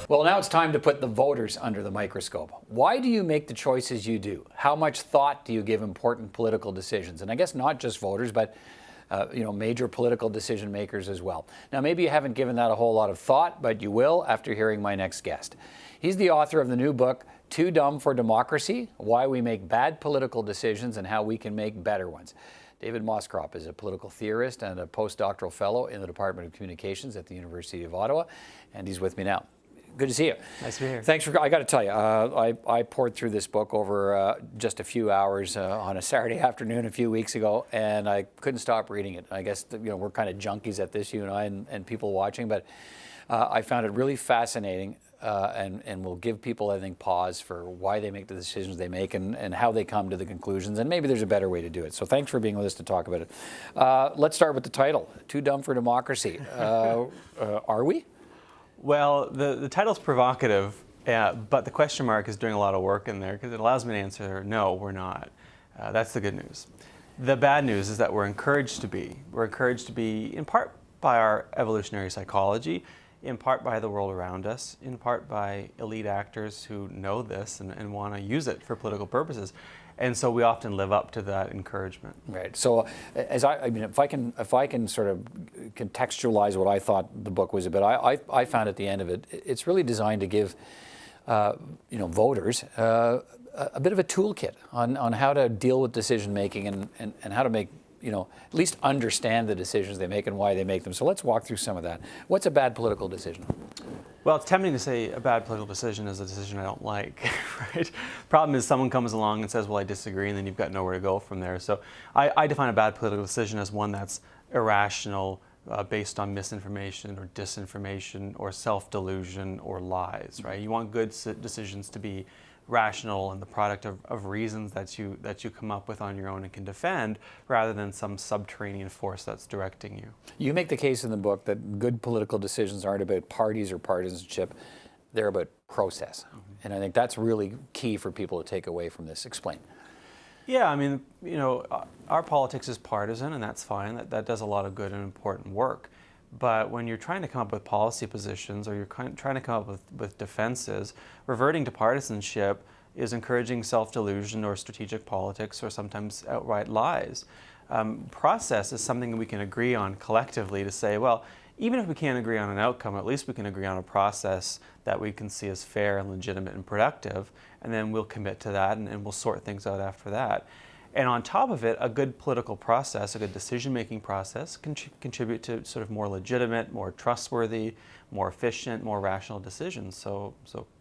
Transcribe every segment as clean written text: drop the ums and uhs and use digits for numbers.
Well, now it's time to put the voters under the microscope. Why do you make the choices you do? How much thought do you give important political decisions? And I guess not just voters, but major political decision makers as well. Now, maybe you haven't given that a whole lot of thought, but you will after hearing my next guest. He's the author of the new book, Too Dumb for Democracy: Why We Make Bad Political Decisions and How We Can Make Better Ones. David Moscrop is a political theorist and a postdoctoral fellow in the Department of Communications at the University of Ottawa, and he's with me now. Good to see you. Nice to be here. Thanks for. I got to tell you, I poured through this book over just a few hours on a Saturday afternoon a few weeks ago, and I couldn't stop reading it. I guess we're kind of junkies at this, you and I, and people watching, but I found it really fascinating, and will give people, I think, pause for why they make the decisions they make and how they come to the conclusions, and maybe there's a better way to do it. So thanks for being with us to talk about it. Let's start with the title, Too Dumb for Democracy. Are we? Well, the title's provocative, but the question mark is doing a lot of work in there because it allows me to answer, no, we're not. That's the good news. The bad news is that we're encouraged to be. We're encouraged to be in part by our evolutionary psychology, in part by the world around us, in part by elite actors who know this and want to use it for political purposes. And so we often live up to that encouragement. Right. So, if I can sort of contextualize what I thought the book was about, I found at the end of it, it's really designed to give, voters a bit of a toolkit on how to deal with decision making and how to make, at least understand the decisions they make and why they make them. So let's walk through some of that. What's a bad political decision? Well, it's tempting to say a bad political decision is a decision I don't like, right? Problem is someone comes along and says, well, I disagree, and then you've got nowhere to go from there. So I define a bad political decision as one that's irrational, based on misinformation or disinformation or self-delusion or lies, right? You want good decisions to be rational and the product of reasons that you come up with on your own and can defend, rather than some subterranean force that's directing you. You make the case in the book that good political decisions aren't about parties or partisanship, they're about process. Mm-hmm. And I think that's really key for people to take away from this. Explain. Yeah, I mean, our politics is partisan, and that's fine. That does a lot of good and important work. But when you're trying to come up with policy positions, or you're trying to come up with defenses, reverting to partisanship is encouraging self-delusion or strategic politics or sometimes outright lies. Process is something that we can agree on collectively to say, well, even if we can't agree on an outcome, at least we can agree on a process that we can see as fair and legitimate and productive, and then we'll commit to that and we'll sort things out after that. And on top of it, a good political process, a good decision-making process can contribute to sort of more legitimate, more trustworthy, more efficient, more rational decisions. So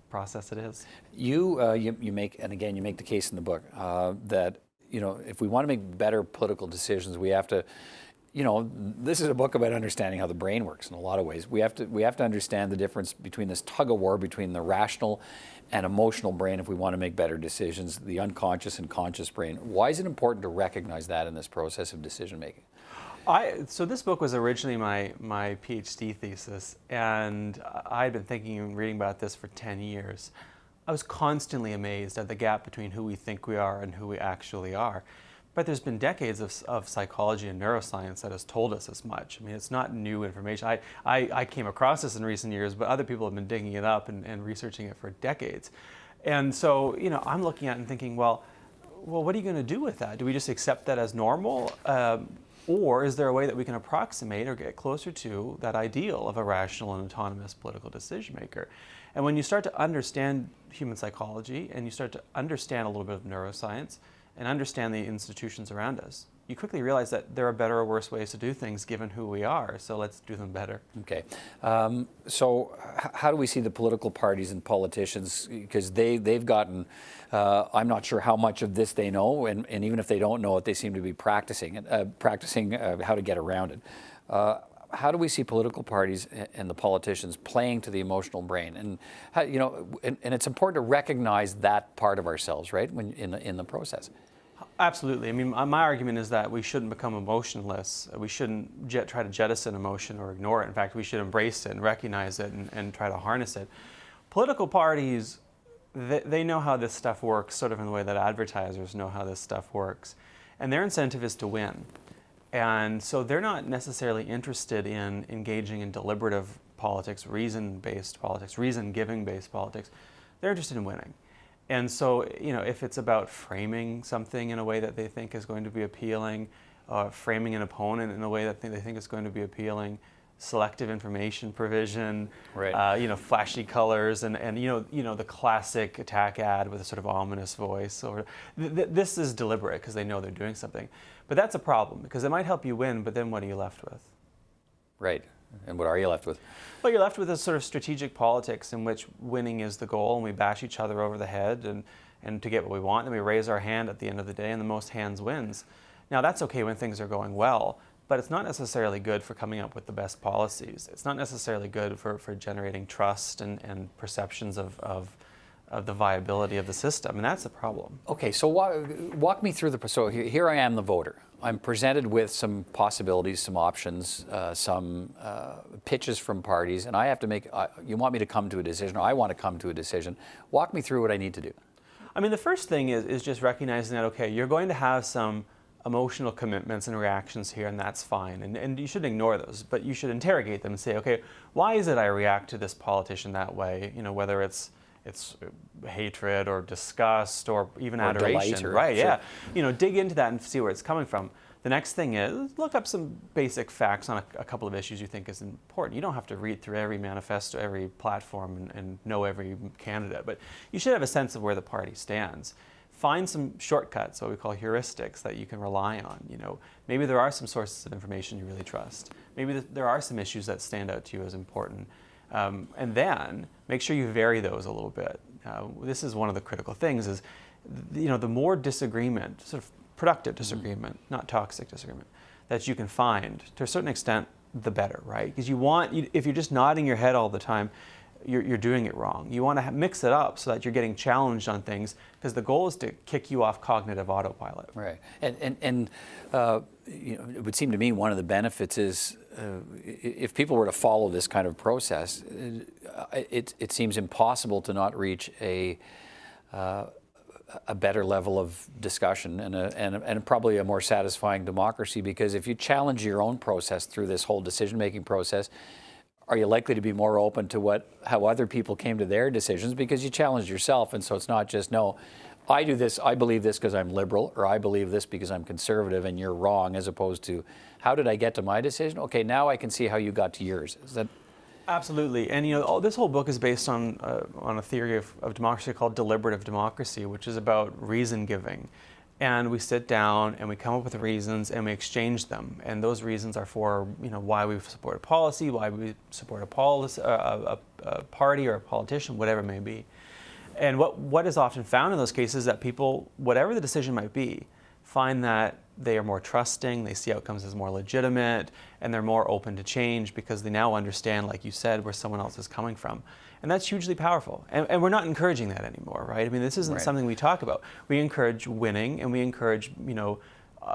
process it is. You make, and again, you make the case in the book that if we want to make better political decisions, we have to. This is a book about understanding how the brain works in a lot of ways. We have to understand the difference between this tug of war between the rational and emotional brain if we want to make better decisions, the unconscious and conscious brain. Why is it important to recognize that in this process of decision making? So this book was originally my PhD thesis, and I had been thinking and reading about this for 10 years. I was constantly amazed at the gap between who we think we are and who we actually are. But there's been decades of psychology and neuroscience that has told us as much. I mean, it's not new information. I came across this in recent years, but other people have been digging it up and researching it for decades. And so, I'm looking at it and thinking, well, what are you going to do with that? Do we just accept that as normal? Or is there a way that we can approximate or get closer to that ideal of a rational and autonomous political decision maker? And when you start to understand human psychology and you start to understand a little bit of neuroscience, and understand the institutions around us, you quickly realize that there are better or worse ways to do things given who we are, so let's do them better. Okay. So how do we see the political parties and politicians, because they've gotten, I'm not sure how much of this they know, and even if they don't know it, they seem to be practicing how to get around it. How do we see political parties and the politicians playing to the emotional brain? And how, and it's important to recognize that part of ourselves, right, when in the process. Absolutely. I mean, my argument is that we shouldn't become emotionless. We shouldn't try to jettison emotion or ignore it. In fact, we should embrace it and recognize it and try to harness it. Political parties, they know how this stuff works, sort of in the way that advertisers know how this stuff works. And their incentive is to win. And so they're not necessarily interested in engaging in deliberative politics, reason-based politics, reason-giving-based politics. They're interested in winning. And so, if it's about framing something in a way that they think is going to be appealing, framing an opponent in a way that they think is going to be appealing, selective information provision, right. Flashy colors, and the classic attack ad with a sort of ominous voice. Or this is deliberate because they know they're doing something. But that's a problem because it might help you win, but then what are you left with? Right. And what are you left with? Well, you're left with this sort of strategic politics in which winning is the goal, and we bash each other over the head and to get what we want, and we raise our hand at the end of the day, and the most hands wins. Now, that's okay when things are going well, but it's not necessarily good for coming up with the best policies. It's not necessarily good for generating trust and perceptions of the viability of the system, and that's a problem. Okay, so walk me through so here I am, the voter. I'm presented with some possibilities, some options, some pitches from parties, and I have to you want me to come to a decision, or I want to come to a decision. Walk me through what I need to do. I mean, the first thing is just recognizing that, okay, you're going to have some emotional commitments and reactions here, and that's fine. And you shouldn't ignore those, but you should interrogate them and say, okay, why is it I react to this politician that way? Whether it's hatred or disgust or even adoration, delight, right? Sure. Yeah, dig into that and see where it's coming from. The next thing is look up some basic facts on a couple of issues you think is important. You don't have to read through every manifesto, every platform, and know every candidate, but you should have a sense of where the party stands. Find some shortcuts, what we call heuristics, that you can rely on. Maybe there are some sources of information you really trust. Maybe there are some issues that stand out to you as important. And then make sure you vary those a little bit. This is one of the critical things is, the more disagreement, sort of productive disagreement, not toxic disagreement, that you can find, to a certain extent, the better, right? Because if you're just nodding your head all the time, you're doing it wrong. You want to mix it up so that you're getting challenged on things, because the goal is to kick you off cognitive autopilot. Right. And it would seem to me one of the benefits is if people were to follow this kind of process, it seems impossible to not reach a better level of discussion and probably a more satisfying democracy, because if you challenge your own process through this whole decision-making process, are you likely to be more open to how other people came to their decisions because you challenged yourself? And so it's not just, no, I do this, I believe this because I'm liberal, or I believe this because I'm conservative and you're wrong, as opposed to, how did I get to my decision? Okay, now I can see how you got to yours. Is that... Absolutely. And this whole book is based on a theory of democracy called deliberative democracy, which is about reason giving. And we sit down and we come up with reasons and we exchange them. And those reasons are for why we support a policy, why we support a party or a politician, whatever it may be. And what is often found in those cases is that people, whatever the decision might be, find that they are more trusting, they see outcomes as more legitimate, and they're more open to change because they now understand, like you said, where someone else is coming from. And that's hugely powerful. And we're not encouraging that anymore, right? I mean, this isn't something we talk about. We encourage winning, and we encourage,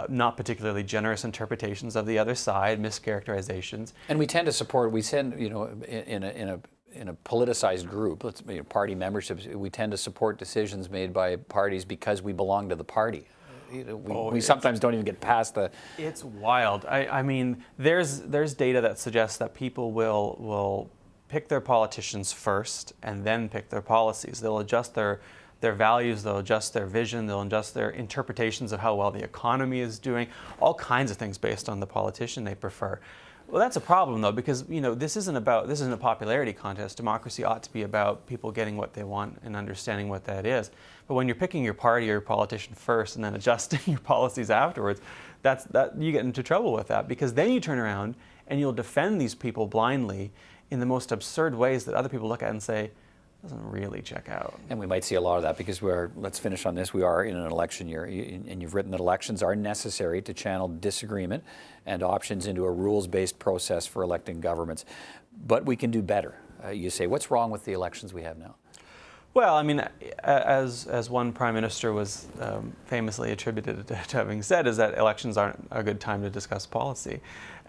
not particularly generous interpretations of the other side, mischaracterizations. And we tend to support, in a politicized group, party memberships, we tend to support decisions made by parties because we belong to the party. We sometimes don't even get past the... It's wild. I mean, there's data that suggests that people will pick their politicians first and then pick their policies. They'll adjust their values, they'll adjust their vision, they'll adjust their interpretations of how well the economy is doing, all kinds of things based on the politician they prefer. Well, that's a problem, though, because this isn't a popularity contest. Democracy ought to be about people getting what they want and understanding what that is. But when you're picking your party or your politician first and then adjusting your policies afterwards, you get into trouble with that, because then you turn around and you'll defend these people blindly in the most absurd ways that other people look at and say, doesn't really check out. And we might see a lot of that because let's finish on this, we are in an election year, and you've written that elections are necessary to channel disagreement and options into a rules-based process for electing governments. But we can do better. You say, what's wrong with the elections we have now? Well, I mean, as one prime minister was famously attributed to having said, is that elections aren't a good time to discuss policy.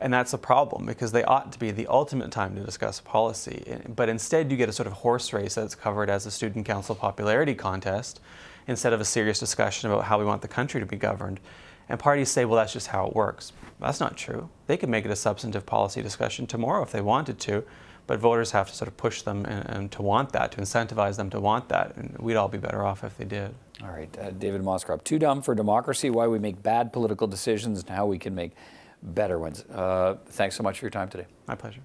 And that's a problem, because they ought to be the ultimate time to discuss policy. But instead you get a sort of horse race that's covered as a student council popularity contest instead of a serious discussion about how we want the country to be governed. And parties say, well, that's just how it works. That's not true. They could make it a substantive policy discussion tomorrow if they wanted to, but voters have to sort of push them and to want that, to incentivize them to want that, and we'd all be better off if they did. All right, David Moscrop, Too Dumb for Democracy, Why We Make Bad Political Decisions and How We Can Make Better Ones. Thanks so much for your time today. My pleasure.